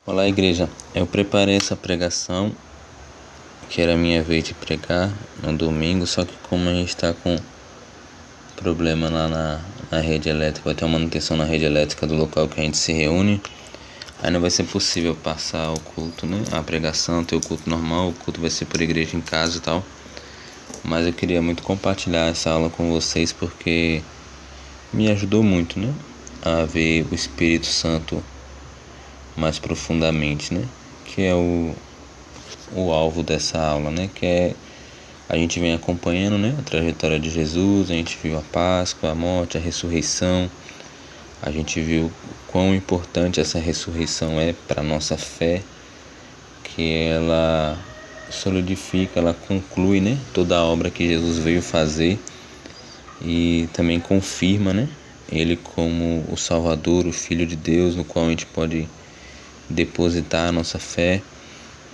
Olá, igreja. Eu preparei essa pregação, que era a minha vez de pregar no domingo, só que como a gente está com problema lá na rede elétrica, vai ter uma manutenção na rede elétrica do local que a gente se reúne, aí não vai ser possível passar o culto, né? A pregação, ter o culto normal, o culto vai ser por igreja em casa e tal. Mas eu queria muito compartilhar essa aula com vocês porque me ajudou muito, né? A ver o Espírito Santo mais profundamente, né? Que é o alvo dessa aula, né? Que é a gente vem acompanhando, né? A trajetória de Jesus, a gente viu a Páscoa, a morte, a ressurreição. A gente viu quão importante essa ressurreição é para a nossa fé, que ela solidifica, ela conclui, né? Toda a obra que Jesus veio fazer e também confirma, né? Ele como o Salvador, o Filho de Deus, no qual a gente pode depositar a nossa fé.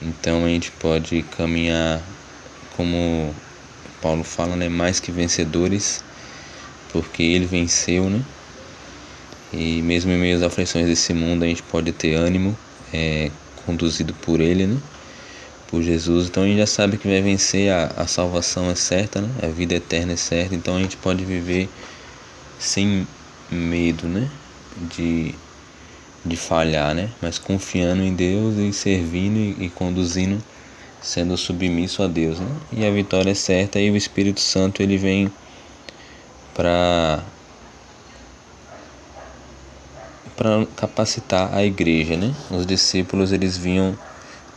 Então a gente pode caminhar, como Paulo fala, né, mais que vencedores, porque ele venceu, né? E mesmo em meio às aflições desse mundo a gente pode ter ânimo, conduzido por ele, né? Por Jesus. Então a gente já sabe que vai vencer, a salvação é certa, né? A vida eterna é certa. Então a gente pode viver sem medo, né? De falhar, né? Mas confiando em Deus e servindo e conduzindo, sendo submisso a Deus, né? E a vitória é certa, e o Espírito Santo ele vem para capacitar a igreja, né? Os discípulos eles vinham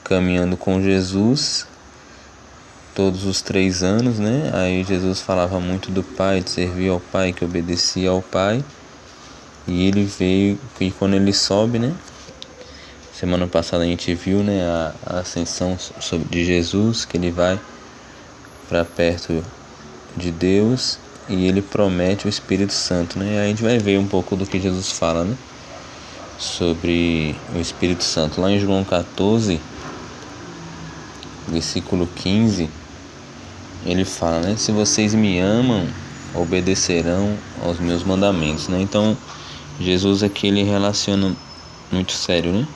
caminhando com Jesus todos os 3 anos, né? Aí Jesus falava muito do Pai, de servir ao Pai, que obedecia ao Pai. E ele veio, e quando ele sobe, né? Semana passada a gente viu, né, a ascensão de Jesus, que ele vai para perto de Deus e ele promete o Espírito Santo, né? Aí a gente vai ver um pouco do que Jesus fala, né, sobre o Espírito Santo. Lá em João 14, versículo 15, ele fala, né, se vocês me amam, obedecerão aos meus mandamentos, né? Então Jesus aqui ele relaciona muito sério, né,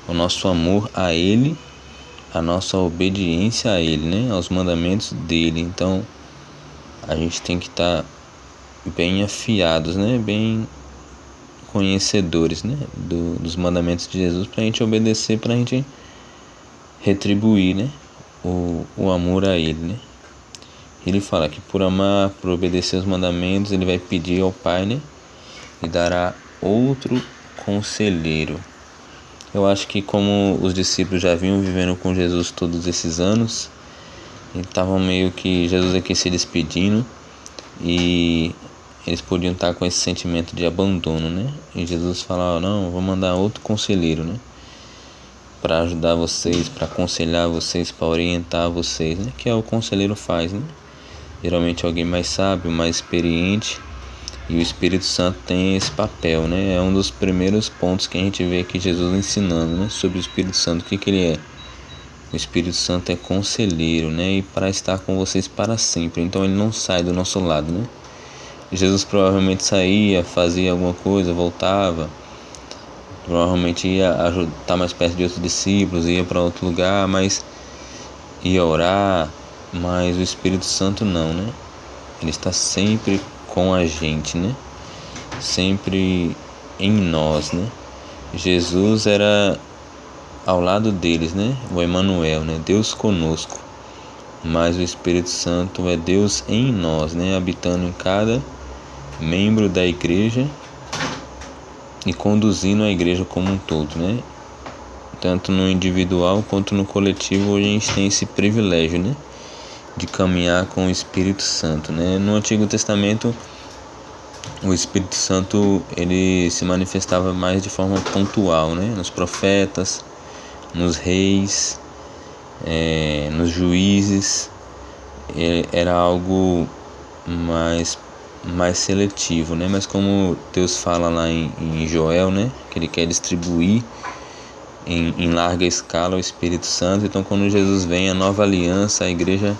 o nosso amor a ele, a nossa obediência a ele, né, aos mandamentos dele. Então a gente tem que estar bem afiados, né, bem conhecedores, né, dos mandamentos de Jesus, para a gente obedecer, para a gente retribuir, né, o amor a ele, né. Ele fala que por amar, por obedecer os mandamentos, ele vai pedir ao Pai, né, e dará outro conselheiro. Eu acho que como os discípulos já vinham vivendo com Jesus todos esses anos, estavam meio que Jesus aqui se despedindo e eles podiam estar com esse sentimento de abandono, né? E Jesus fala, não, vou mandar outro conselheiro, né? Para ajudar vocês, para aconselhar vocês, para orientar vocês, né? Que é o conselheiro faz, né? Geralmente alguém mais sábio, mais experiente. E o Espírito Santo tem esse papel, né? É um dos primeiros pontos que a gente vê aqui Jesus ensinando, né? Sobre o Espírito Santo, o que ele é. O Espírito Santo é conselheiro, né? E para estar com vocês para sempre. Então ele não sai do nosso lado, né? Jesus provavelmente saía, fazia alguma coisa, voltava. Provavelmente ia estar mais perto de outros discípulos, ia para outro lugar, mas ia orar. Mas o Espírito Santo não, né? Ele está sempre com a gente, né? Sempre em nós, né? Jesus era ao lado deles, né? O Emmanuel, né? Deus conosco. Mas o Espírito Santo é Deus em nós, né? Habitando em cada membro da igreja e conduzindo a igreja como um todo, né? Tanto no individual quanto no coletivo, hoje a gente tem esse privilégio, né, de caminhar com o Espírito Santo, né? No Antigo Testamento, o Espírito Santo ele se manifestava mais de forma pontual, né? Nos profetas, nos reis, nos juízes. Era algo mais seletivo, né? Mas como Deus fala lá em Joel, né, que ele quer distribuir em larga escala o Espírito Santo. Então quando Jesus vem, a nova aliança, a igreja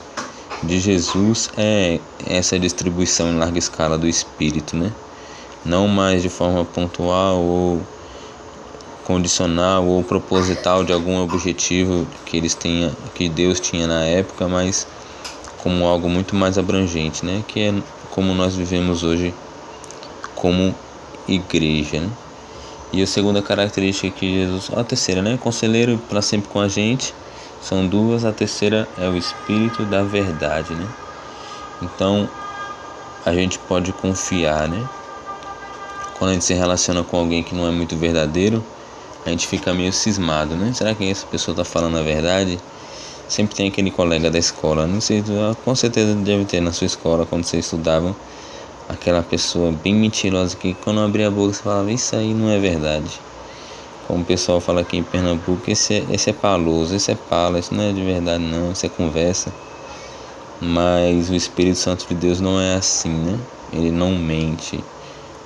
de Jesus é essa distribuição em larga escala do Espírito, né? Não mais de forma pontual ou condicional ou proposital de algum objetivo que Deus tinha na época, mas como algo muito mais abrangente, né? Que é como nós vivemos hoje como igreja, né? E a segunda característica que Jesus, a terceira, né? Conselheiro para sempre com a gente, são duas. A terceira é o Espírito da verdade, né? Então a gente pode confiar, né? Quando a gente se relaciona com alguém que não é muito verdadeiro, a gente fica meio cismado, né? Será que essa pessoa está falando a verdade? Sempre tem aquele colega da escola, não sei, com certeza deve ter na sua escola, quando você estudava, aquela pessoa bem mentirosa que quando abria a boca você falava, isso aí não é verdade. Como o pessoal fala aqui em Pernambuco, esse é paloso, esse é pala, isso não é de verdade não, isso é conversa. Mas o Espírito Santo de Deus não é assim, né? Ele não mente.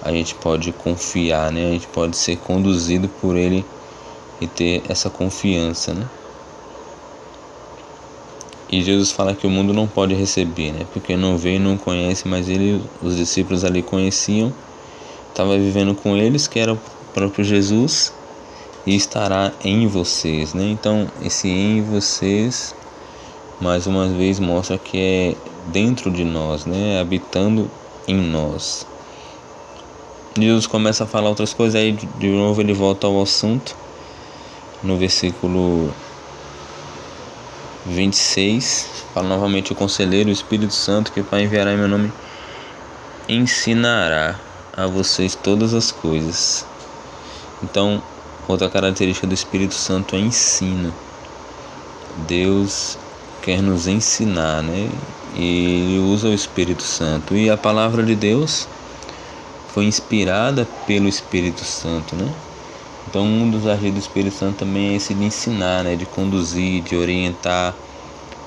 A gente pode confiar, né? A gente pode ser conduzido por ele e ter essa confiança, né? E Jesus fala que o mundo não pode receber, né? Porque não vê e não conhece, mas os discípulos ali conheciam, estava vivendo com eles, que era o próprio Jesus, e estará em vocês, né? Então, esse em vocês, mais uma vez, mostra que é dentro de nós, né? Habitando em nós. Jesus começa a falar outras coisas, aí de novo ele volta ao assunto, no versículo 26, fala novamente: o conselheiro, o Espírito Santo, que o Pai enviará em meu nome, ensinará a vocês todas as coisas. Então, outra característica do Espírito Santo é ensino. Deus quer nos ensinar, né? E ele usa o Espírito Santo. E a palavra de Deus foi inspirada pelo Espírito Santo, né? Então, um dos agir do Espírito Santo também é esse de ensinar, né? De conduzir, de orientar,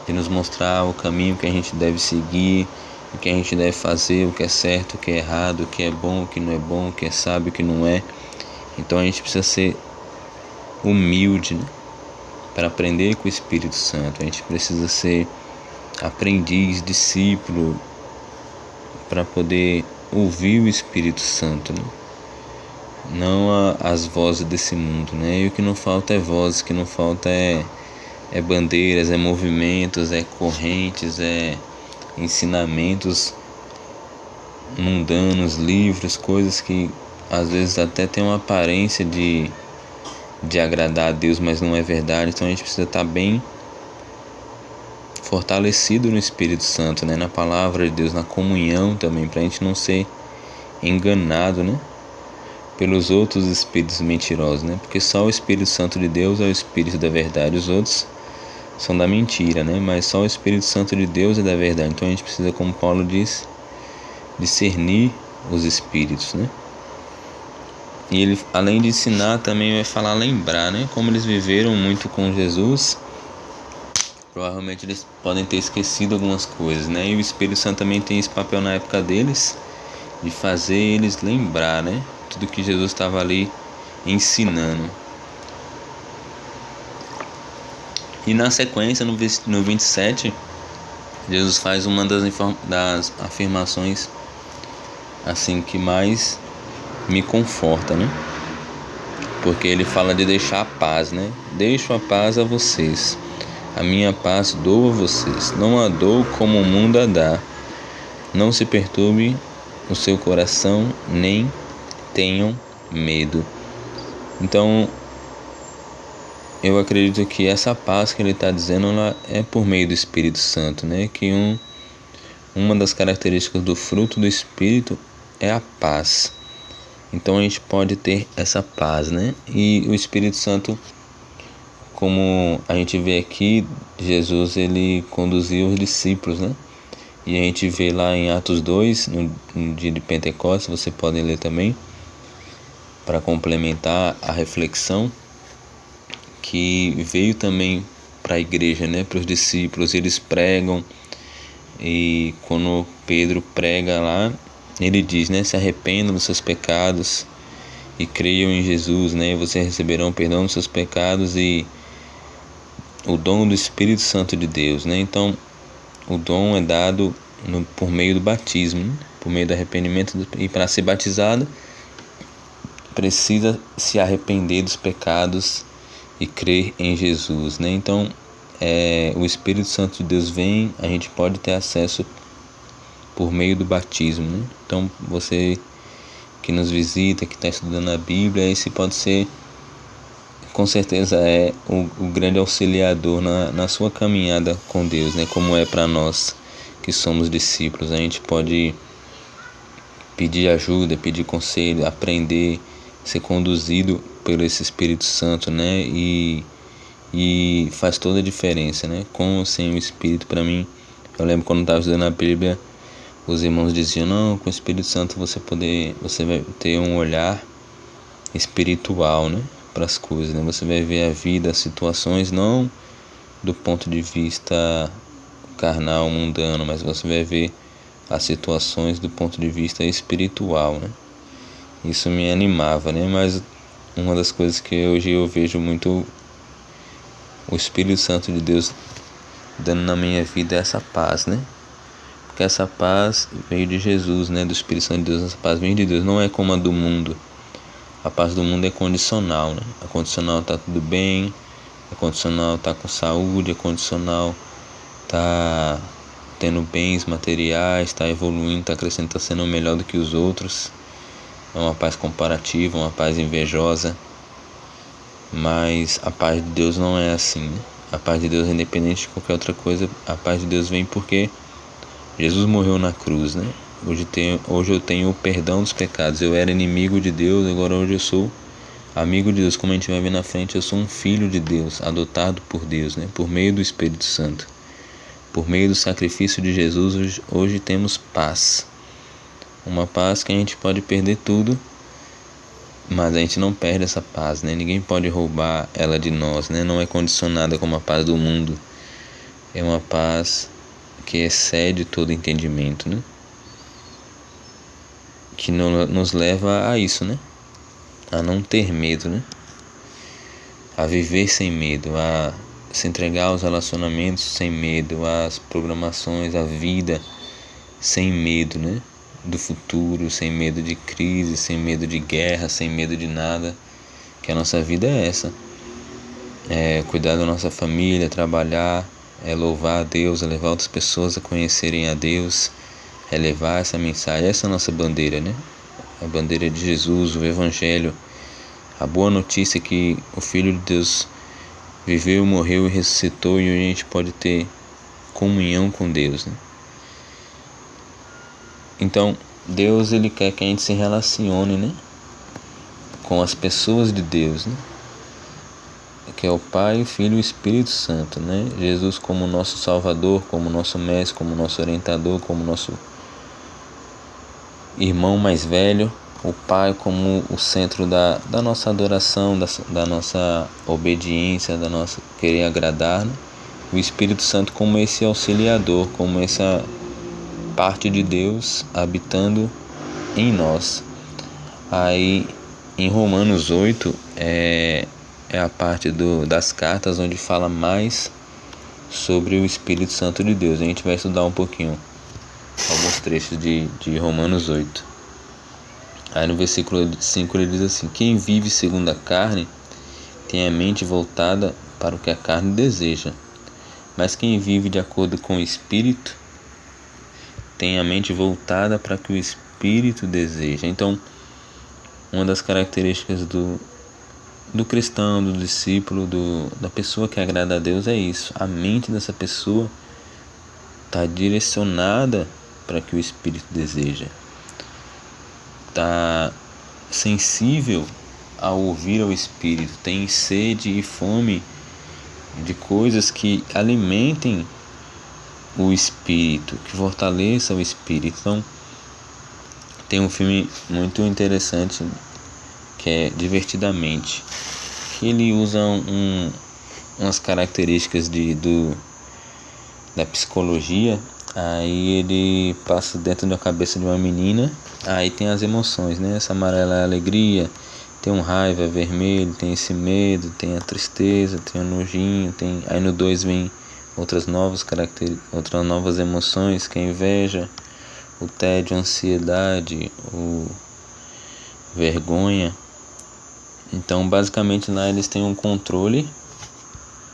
de nos mostrar o caminho que a gente deve seguir, o que a gente deve fazer, o que é certo, o que é errado, o que é bom, o que não é bom, o que é sábio, o que não é. Então, a gente precisa ser humilde, né? Para aprender com o Espírito Santo. A gente precisa ser aprendiz, discípulo, para poder ouvir o Espírito Santo, né? Não as vozes desse mundo, né? E o que não falta é vozes, o que não falta é bandeiras, é movimentos, é correntes, é ensinamentos mundanos, livros, coisas que às vezes até tem uma aparência de agradar a Deus, mas não é verdade. Então a gente precisa estar bem fortalecido no Espírito Santo, né? Na palavra de Deus, na comunhão também, para a gente não ser enganado, né? Pelos outros espíritos mentirosos, né? Porque só o Espírito Santo de Deus é o Espírito da verdade, os outros são da mentira, né? Mas só o Espírito Santo de Deus é da verdade. Então a gente precisa, como Paulo diz, discernir os espíritos, né? E ele, além de ensinar, também vai falar, lembrar, né? Como eles viveram muito com Jesus, provavelmente eles podem ter esquecido algumas coisas, né? E o Espírito Santo também tem esse papel na época deles, de fazer eles lembrar, né? Tudo que Jesus estava ali ensinando. E na sequência, no 27, Jesus faz uma das afirmações assim que mais me conforta, né? Porque ele fala de deixar a paz, né? Deixo a paz a vocês, a minha paz dou a vocês, não a dou como o mundo a dá. Não se perturbe o seu coração, nem tenham medo. Então, eu acredito que essa paz que ele está dizendo, ela é por meio do Espírito Santo, né? Que uma das características do fruto do Espírito é a paz. Então a gente pode ter essa paz, né? E o Espírito Santo, como a gente vê aqui, Jesus ele conduziu os discípulos, né? E a gente vê lá em Atos 2, no dia de Pentecostes, você pode ler também, para complementar a reflexão, que veio também para a igreja, né? Para os discípulos, eles pregam, e quando Pedro prega lá, ele diz, né? Se arrependam dos seus pecados e creiam em Jesus, né? Vocês receberão perdão dos seus pecados e o dom do Espírito Santo de Deus, né? Então, o dom é dado por meio do batismo, né? Por meio do arrependimento, e para ser batizado precisa se arrepender dos pecados e crer em Jesus, né? Então, o Espírito Santo de Deus vem, a gente pode ter acesso por meio do batismo, né? Então, você que nos visita, que está estudando a Bíblia, esse pode ser, com certeza, o grande auxiliador na sua caminhada com Deus, né? Como é para nós que somos discípulos. A gente pode pedir ajuda, pedir conselho, aprender, ser conduzido pelo esse Espírito Santo, né? E faz toda a diferença, né? Com ou sem o Espírito, para mim, eu lembro quando estava estudando a Bíblia, os irmãos diziam, não, com o Espírito Santo você vai ter um olhar espiritual, né? Para as coisas, né? Você vai ver a vida, as situações, não do ponto de vista carnal, mundano, mas você vai ver as situações do ponto de vista espiritual, né? Isso me animava, né? Mas uma das coisas que hoje eu vejo muito o Espírito Santo de Deus dando na minha vida é essa paz, né? Porque essa paz veio de Jesus, né? Do Espírito Santo de Deus, essa paz vem de Deus, não é como a do mundo. A paz do mundo é condicional, né? A condicional tá tudo bem, a condicional tá com saúde, a condicional tá tendo bens materiais, tá evoluindo, tá crescendo, tá sendo melhor do que os outros. É uma paz comparativa, uma paz invejosa. Mas a paz de Deus não é assim, né? A paz de Deus é independente de qualquer outra coisa. A paz de Deus vem porque Jesus morreu na cruz, né? Hoje eu tenho o perdão dos pecados. Eu era inimigo de Deus, agora hoje eu sou amigo de Deus. Como a gente vai ver na frente, eu sou um filho de Deus, adotado por Deus, né? Por meio do Espírito Santo. Por meio do sacrifício de Jesus, hoje temos paz. Uma paz que a gente pode perder tudo, mas a gente não perde essa paz, né? Ninguém pode roubar ela de nós, né? Não é condicionada como a paz do mundo. É uma paz que excede todo entendimento, né? Que nos leva a isso, né? A não ter medo, né? A viver sem medo, a se entregar aos relacionamentos sem medo, às programações, à vida sem medo, né? Do futuro, sem medo de crise, sem medo de guerra, sem medo de nada. Que a nossa vida é essa. É cuidar da nossa família, trabalhar, é louvar a Deus, é levar outras pessoas a conhecerem a Deus, é levar essa mensagem. Essa é a nossa bandeira, né? A bandeira de Jesus, o Evangelho, a boa notícia que o Filho de Deus viveu, morreu e ressuscitou, e a gente pode ter comunhão com Deus, né? Então, Deus, ele quer que a gente se relacione, né? Com as pessoas de Deus, né? Que é o Pai, o Filho e o Espírito Santo, né? Jesus como nosso Salvador, como nosso Mestre, como nosso orientador, como nosso irmão mais velho. O Pai como o centro da nossa adoração, da nossa obediência, da nossa querer agradar, né? O Espírito Santo como esse auxiliador, como essa parte de Deus habitando em nós. Aí em Romanos 8 é a parte das cartas onde fala mais sobre o Espírito Santo de Deus. A gente vai estudar um pouquinho, alguns trechos de Romanos 8. Aí no versículo 5 ele diz assim: quem vive segundo a carne tem a mente voltada para o que a carne deseja, mas quem vive de acordo com o Espírito tem a mente voltada para o que o Espírito deseja. Então, uma das características do cristão, do discípulo, da pessoa que agrada a Deus é isso. A mente dessa pessoa está direcionada para o que o Espírito deseja. Está sensível a ouvir ao Espírito, tem sede e fome de coisas que alimentem o Espírito, que fortaleça o Espírito. Então, tem um filme muito interessante que é Divertidamente, que ele usa umas características da psicologia. Aí ele passa dentro da cabeça de uma menina. Aí tem as emoções, né? Essa amarela é a alegria, tem um raiva, é vermelho, tem esse medo, tem a tristeza, tem o nojinho, aí no 2 vem outras novas emoções, que é a inveja, o tédio, a ansiedade, vergonha, Então, basicamente, lá eles têm um controle,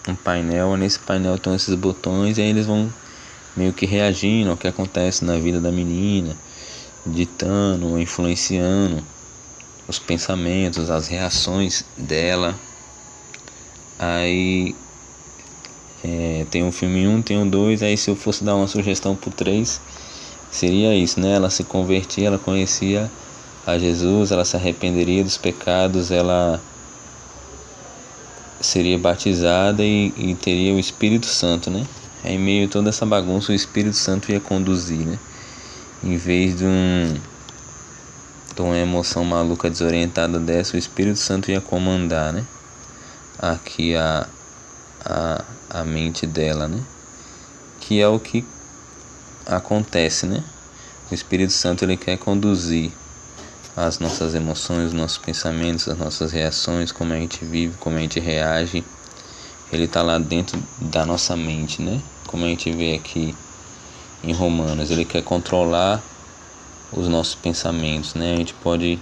um painel. Nesse painel estão esses botões, e aí eles vão meio que reagindo ao que acontece na vida da menina, ditando ou influenciando os pensamentos, as reações dela. Aí tem o filme 1, tem o 2. Aí se eu fosse dar uma sugestão pro 3, seria isso, né? Ela se convertia, ela conhecia a Jesus, ela se arrependeria dos pecados, ela seria batizada e teria o Espírito Santo, né? Aí, em meio a toda essa bagunça, o Espírito Santo ia conduzir, né? Em vez de uma emoção maluca, desorientada dessa, o Espírito Santo ia comandar, né? Aqui a mente dela, né? Que é o que acontece, né? O Espírito Santo, ele quer conduzir as nossas emoções, os nossos pensamentos, as nossas reações, como a gente vive, como a gente reage. Ele está lá dentro da nossa mente, né? Como a gente vê aqui em Romanos, ele quer controlar os nossos pensamentos, né? A gente pode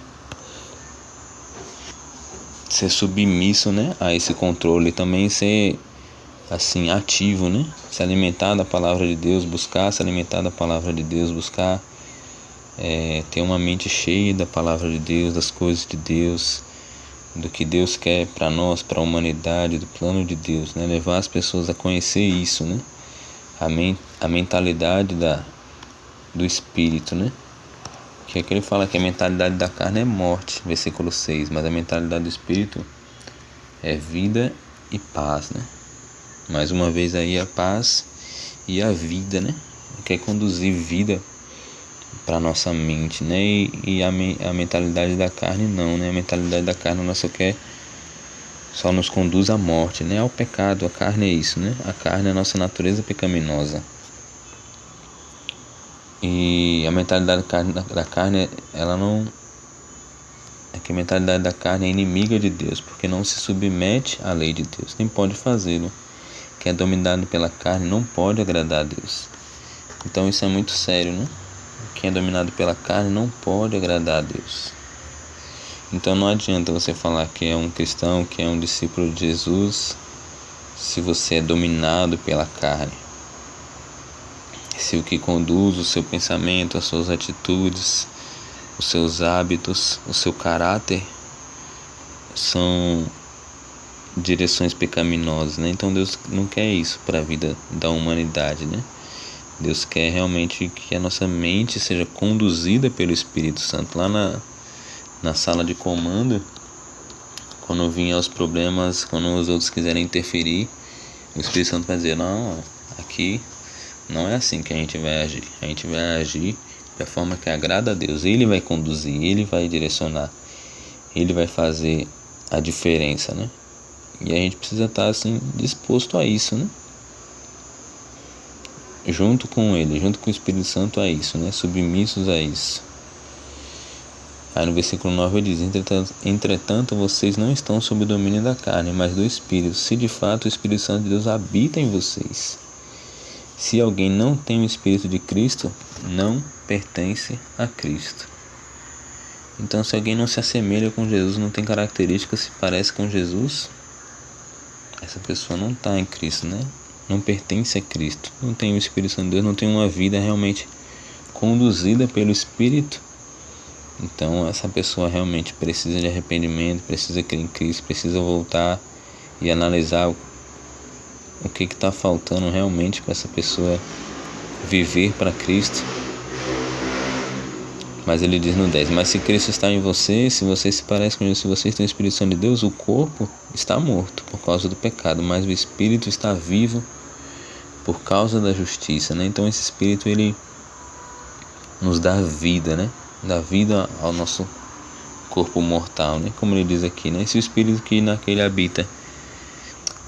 ser submisso, né, a esse controle, e também ser assim ativo, né? Se alimentar da palavra de Deus, buscar se alimentar da palavra de Deus, buscar ter uma mente cheia da palavra de Deus, das coisas de Deus, do que Deus quer para nós, para a humanidade, do plano de Deus, né? Levar as pessoas a conhecer isso, né? A mentalidade do Espírito, né? Que é que ele fala que a mentalidade da carne é morte, versículo 6, mas a mentalidade do Espírito é vida e paz, né? Mais uma vez aí a paz e a vida, né? Quer conduzir vida para nossa mente, né? E a mentalidade da carne não, né? A mentalidade da carne ela só nos conduz à morte, né? Ao pecado. A carne é isso, né? A carne é a nossa natureza pecaminosa. E a mentalidade da carne, ela não... É que a mentalidade da carne é inimiga de Deus, porque não se submete à lei de Deus, nem pode fazê-lo. Quem é dominado pela carne não pode agradar a Deus. Então isso é muito sério, né? Quem é dominado pela carne não pode agradar a Deus. Então não adianta você falar que é um cristão, que é um discípulo de Jesus, se você é dominado pela carne. Se o que conduz o seu pensamento, as suas atitudes, os seus hábitos, o seu caráter são direções pecaminosas, né? Então Deus não quer isso para a vida da humanidade, né? Deus quer realmente que a nossa mente seja conduzida pelo Espírito Santo. Lá na sala de comando, quando vinha os problemas, quando os outros quiserem interferir, o Espírito Santo vai dizer: não, aqui não é assim que a gente vai agir. A gente vai agir da forma que agrada a Deus. Ele vai conduzir, ele vai direcionar, ele vai fazer a diferença, né? E a gente precisa estar assim disposto a isso, né? Junto com ele, junto com o Espírito Santo a isso, né? Submissos a isso. Aí no versículo 9 ele diz: entretanto vocês não estão sob o domínio da carne, mas do Espírito, se de fato o Espírito Santo de Deus habita em vocês. Se alguém não tem o Espírito de Cristo, não pertence a Cristo. Então, se alguém não se assemelha com Jesus, não tem características, se parece com Jesus, essa pessoa não está em Cristo, né? Não pertence a Cristo, não tem o Espírito Santo de Deus, não tem uma vida realmente conduzida pelo Espírito. Então essa pessoa realmente precisa de arrependimento, precisa crer em Cristo, precisa voltar e analisar o que está faltando realmente para essa pessoa viver para Cristo. Mas ele diz no 10: mas se Cristo está em você, se você se parece com Jesus, se vocês têm o Espírito Santo de Deus, o corpo está morto por causa do pecado, mas o Espírito está vivo por causa da justiça, né? Então esse Espírito ele nos dá vida, né? Dá vida ao nosso corpo mortal, né? Como ele diz aqui, né? Se o Espírito que naquele habita,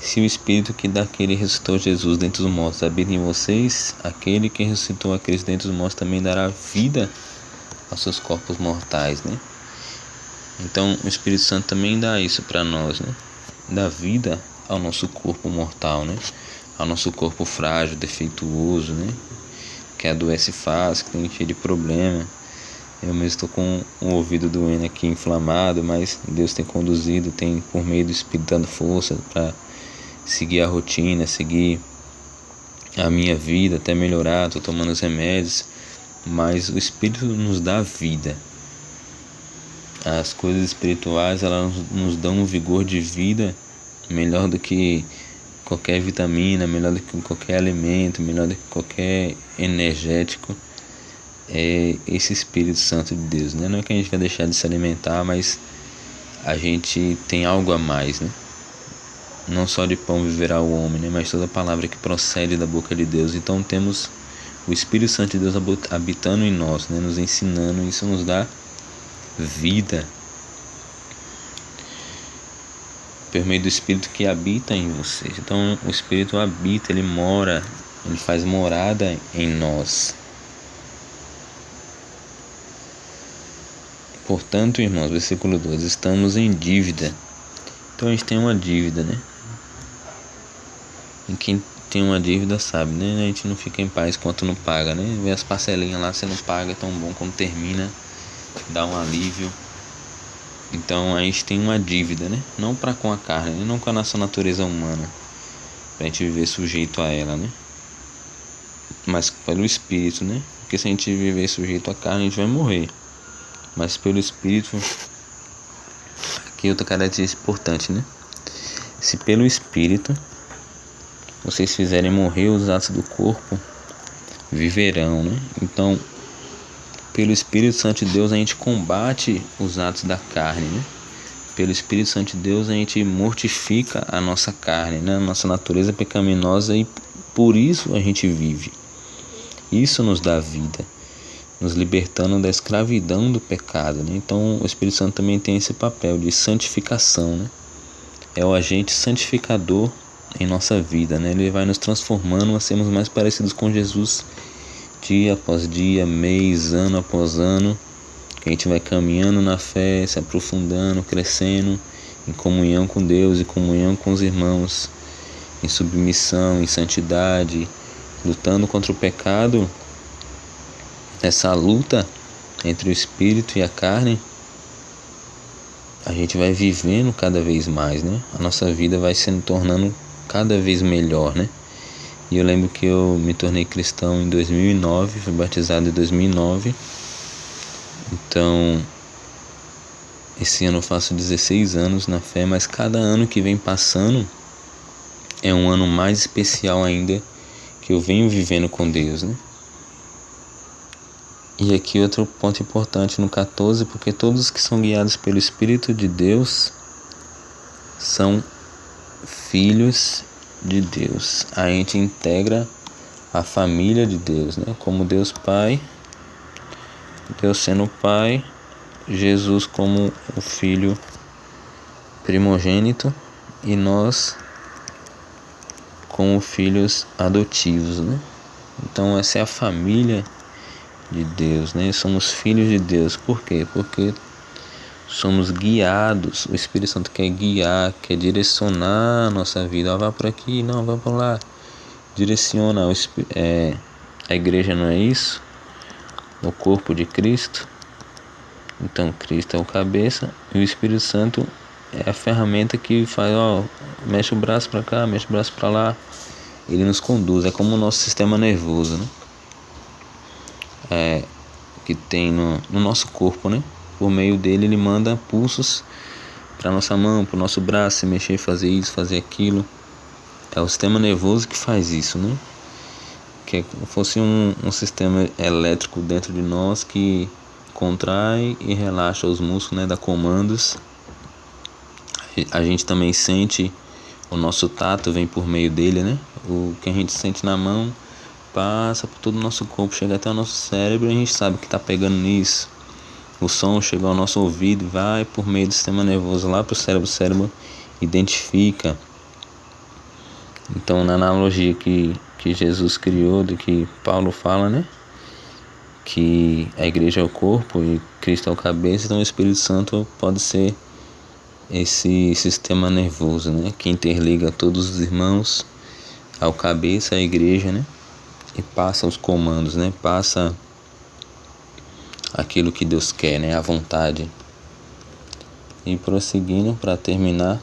se o Espírito que daquele ressuscitou Jesus dentre os mortos habita em vocês, aquele que ressuscitou a Cristo dentre os mortos também dará vida aos seus corpos mortais, né? Então o Espírito Santo também dá isso para nós, né? Dá vida ao nosso corpo mortal, né? Ao nosso corpo frágil, defeituoso, né? Que adoece fácil, que tem cheio de problema, Eu mesmo estou com o ouvido doendo aqui, inflamado, mas Deus tem conduzido, tem por meio do Espírito dando força para seguir a rotina, seguir a minha vida, até melhorar. Estou tomando os remédios, mas o Espírito nos dá vida. As coisas espirituais, elas nos dão um vigor de vida melhor do que qualquer vitamina, melhor do que qualquer alimento, melhor do que qualquer energético. É esse Espírito Santo de Deus, né? Não é que a gente vai deixar de se alimentar, mas a gente tem algo a mais, né? Não só de pão viverá o homem, né? Mas toda palavra que procede da boca de Deus. Então temos o Espírito Santo de Deus habitando em nós, né? Nos ensinando. Isso nos dá vida por meio do Espírito que habita em vocês. Então o Espírito habita, ele mora, ele faz morada em nós. Portanto, irmãos, versículo 2, estamos em dívida. Então a gente tem uma dívida, né? E quem tem uma dívida sabe, né? A gente não fica em paz enquanto não paga, né? Vê as parcelinhas lá, você não paga, é tão bom quando termina, dá um alívio. Então a gente tem uma dívida, né? Não para com a carne, né? Não com a nossa natureza humana, pra gente viver sujeito a ela, né? Mas pelo Espírito, né? Porque se a gente viver sujeito à carne, a gente vai morrer. Mas pelo Espírito, aqui outra característica importante, né? Se pelo Espírito vocês fizerem morrer os atos do corpo, viverão, né? Então, pelo Espírito Santo de Deus, a gente combate os atos da carne, né? Pelo Espírito Santo de Deus, a gente mortifica a nossa carne, né? A nossa natureza pecaminosa, e por isso a gente vive. Isso nos dá vida, nos libertando da escravidão do pecado, né? Então, o Espírito Santo também tem esse papel de santificação, né? É o agente santificador em nossa vida, né? Ele vai nos transformando a sermos mais parecidos com Jesus dia após dia, mês, ano após ano, que a gente vai caminhando na fé, se aprofundando, crescendo em comunhão com Deus e comunhão com os irmãos, em submissão, em santidade, lutando contra o pecado. Essa luta entre o espírito e a carne, a gente vai vivendo cada vez mais, né? A nossa vida vai se tornando cada vez melhor, né? E eu lembro que eu me tornei cristão em 2009, fui batizado em 2009. Então, esse ano eu faço 16 anos na fé, mas cada ano que vem passando é um ano mais especial ainda que eu venho vivendo com Deus, né? E aqui outro ponto importante no 14, porque todos que são guiados pelo Espírito de Deus são filhos de Deus. A gente integra a família de Deus, né? Como Deus Pai, Deus sendo o Pai, Jesus como o Filho primogênito e nós como filhos adotivos, né? Então essa é a família de Deus, né? Somos filhos de Deus. Por quê? Porque somos guiados. O Espírito Santo quer guiar, quer direcionar a nossa vida. Vá por aqui, não, vá por lá. Direciona. A igreja não é isso? O corpo de Cristo. Então Cristo é o cabeça e o Espírito Santo é a ferramenta que faz, mexe o braço para cá, mexe o braço para lá. Ele nos conduz. É como o nosso sistema nervoso, né? Que tem no nosso corpo, né? Por meio dele ele manda pulsos para nossa mão, para o nosso braço, se mexer, fazer isso, fazer aquilo. É o sistema nervoso que faz isso, né? Que é como fosse um sistema elétrico dentro de nós que contrai e relaxa os músculos, né? Dá comandos. A gente também sente, o nosso tato vem por meio dele, né? O que a gente sente na mão passa por todo o nosso corpo, chega até o nosso cérebro e a gente sabe que está pegando nisso. O som chega ao nosso ouvido, vai por meio do sistema nervoso lá para o cérebro identifica. Então, na analogia que Jesus criou, do que Paulo fala, né? Que a igreja é o corpo e Cristo é o cabeça, então o Espírito Santo pode ser esse sistema nervoso, né? Que interliga todos os irmãos ao cabeça, à igreja, né? E passa os comandos, né? Passa aquilo que Deus quer, né? A vontade. E prosseguindo, para terminar,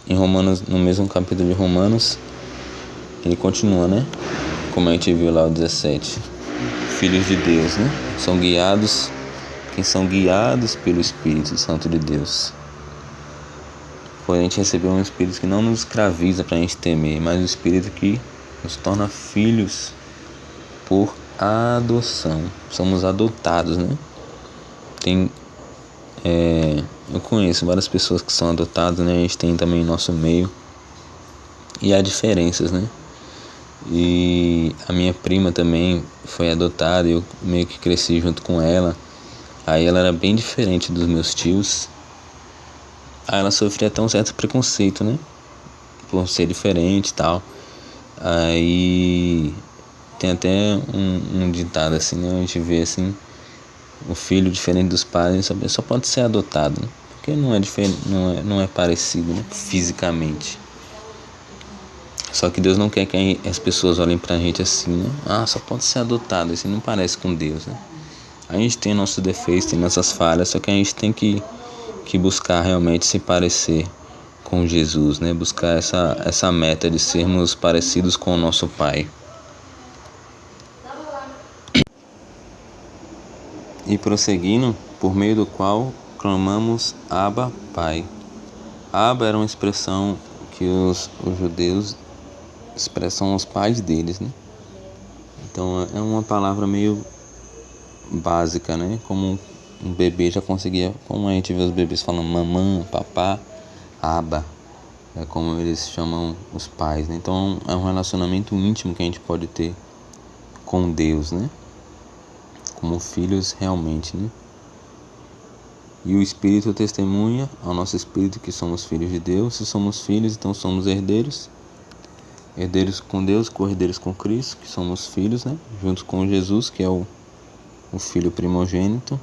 em Romanos, no mesmo capítulo de Romanos, ele continua, né? Como a gente viu lá o 17. Filhos de Deus, né? Quem são guiados pelo Espírito Santo de Deus. Pois a gente recebeu um Espírito que não nos escraviza para a gente temer, mas um Espírito que nos torna filhos por adoção. Somos adotados, né? Eu conheço várias pessoas que são adotadas, né? A gente tem também em nosso meio. E há diferenças, né? E a minha prima também foi adotada e eu meio que cresci junto com ela. Aí ela era bem diferente dos meus tios. Aí ela sofria até um certo preconceito, né? Por ser diferente e tal. Aí tem até um ditado assim, né? A gente vê assim, o filho diferente dos pais só pode ser adotado, né? Porque não é diferente, não é parecido, né? Fisicamente. Só que Deus não quer que as pessoas olhem pra gente assim, né? Só pode ser adotado, assim não parece com Deus, né? A gente tem nossos defeitos, tem nossas falhas, só que a gente tem que buscar realmente se parecer com Jesus, né? Buscar essa meta de sermos parecidos com o nosso Pai. E prosseguindo, por meio do qual clamamos Abba, Pai. Abba era uma expressão que os judeus expressam os pais deles, né? Então é uma palavra meio básica, né? Como um bebê já conseguia, como a gente vê os bebês falando mamã, papá, Abba, é como eles chamam os pais, né? Então é um relacionamento íntimo que a gente pode ter com Deus, né? Como filhos realmente, né? E o Espírito testemunha ao nosso Espírito que somos filhos de Deus. Se somos filhos, então somos herdeiros. Herdeiros com Deus, co-herdeiros com Cristo, que somos filhos, né? Juntos com Jesus, que é o Filho primogênito.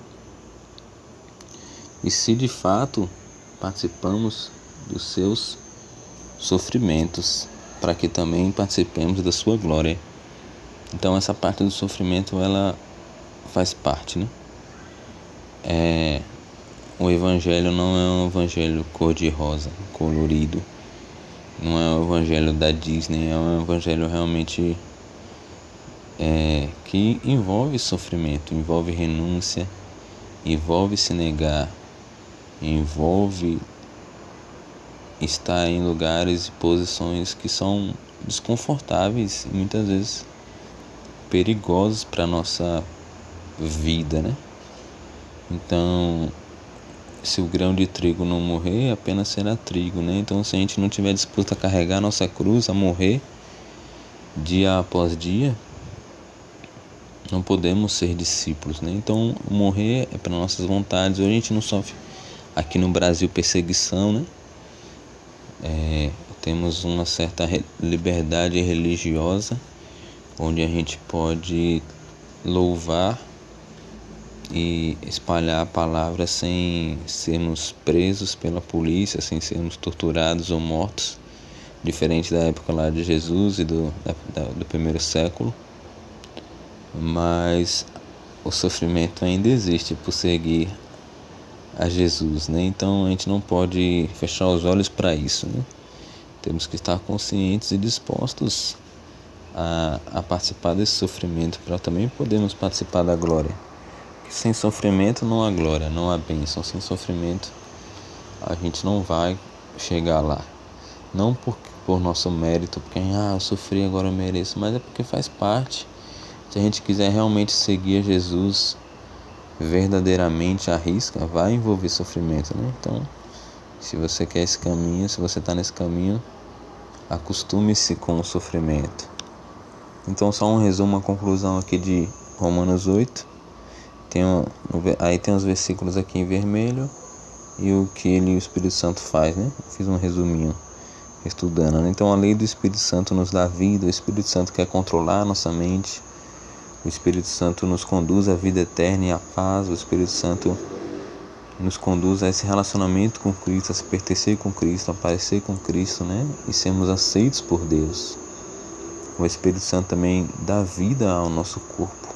E se de fato participamos dos seus sofrimentos, para que também participemos da sua glória. Então essa parte do sofrimento, ela faz parte, né? O evangelho não é um evangelho cor-de-rosa, colorido. Não é um evangelho da Disney, é um evangelho realmente que envolve sofrimento, envolve renúncia, envolve se negar, envolve estar em lugares e posições que são desconfortáveis e muitas vezes perigosos para a nossa vida, né? Então, se o grão de trigo não morrer, apenas será trigo, né? Então, se a gente não estiver disposto a carregar a nossa cruz, a morrer dia após dia, não podemos ser discípulos, né? Então, morrer é para nossas vontades. Hoje a gente não sofre aqui no Brasil perseguição, né? Temos uma certa liberdade religiosa, onde a gente pode louvar e espalhar a palavra sem sermos presos pela polícia, sem sermos torturados ou mortos, diferente da época lá de Jesus e do primeiro século. Mas o sofrimento ainda existe por seguir a Jesus, né? Então a gente não pode fechar os olhos para isso, né? Temos que estar conscientes e dispostos a participar desse sofrimento para também podermos participar da glória. Sem sofrimento não há glória, não há bênção. Sem sofrimento a gente não vai chegar lá. Não por nosso mérito, porque eu sofri, agora eu mereço, mas é porque faz parte. Se a gente quiser realmente seguir Jesus verdadeiramente à risca, vai envolver sofrimento, né? Então, se você quer esse caminho, se você está nesse caminho, acostume-se com o sofrimento. Então, só um resumo, uma conclusão aqui de Romanos 8. Aí tem os versículos aqui em vermelho e o que o Espírito Santo faz, né? Eu fiz um resuminho estudando, né? Então a lei do Espírito Santo nos dá vida, o Espírito Santo quer controlar a nossa mente, o Espírito Santo nos conduz à vida eterna e à paz, o Espírito Santo nos conduz a esse relacionamento com Cristo, a se pertencer com Cristo, a parecer com Cristo, né? E sermos aceitos por Deus. O Espírito Santo também dá vida ao nosso corpo.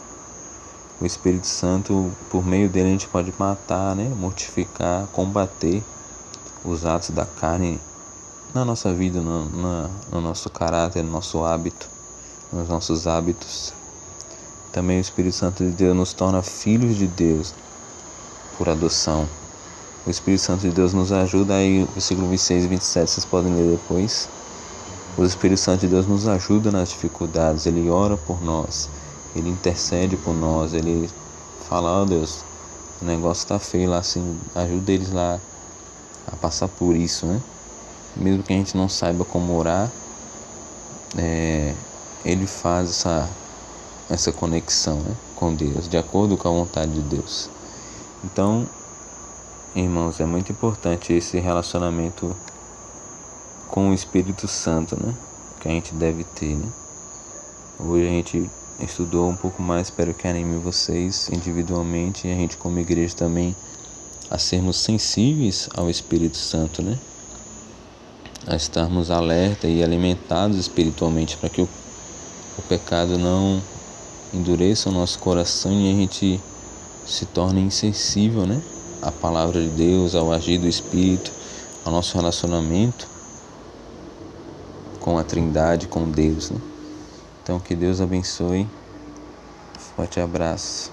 O O Espírito Santo, por meio dele, a gente pode matar, né? Mortificar, combater os atos da carne na nossa vida, no nosso caráter, no nosso hábito, nos nossos hábitos. Também o Espírito Santo de Deus nos torna filhos de Deus por adoção. O Espírito Santo de Deus nos ajuda, aí versículo 26 e 27, vocês podem ler depois. O Espírito Santo de Deus nos ajuda nas dificuldades, ele ora por nós, ele intercede por nós, ele fala, ó Deus, o negócio tá feio lá, assim, ajuda eles lá a passar por isso, né? Mesmo que a gente não saiba como orar, ele faz essa conexão, né, com Deus, de acordo com a vontade de Deus. Então, irmãos, é muito importante esse relacionamento com o Espírito Santo, né, que a gente deve ter, né? Hoje a gente estudou um pouco mais, espero que anime vocês individualmente e a gente como igreja também a sermos sensíveis ao Espírito Santo, né? A estarmos alerta e alimentados espiritualmente para que o pecado não endureça o nosso coração e a gente se torne insensível, né? À palavra de Deus, ao agir do Espírito, ao nosso relacionamento com a Trindade, com Deus, né? Então que Deus abençoe. Forte abraço.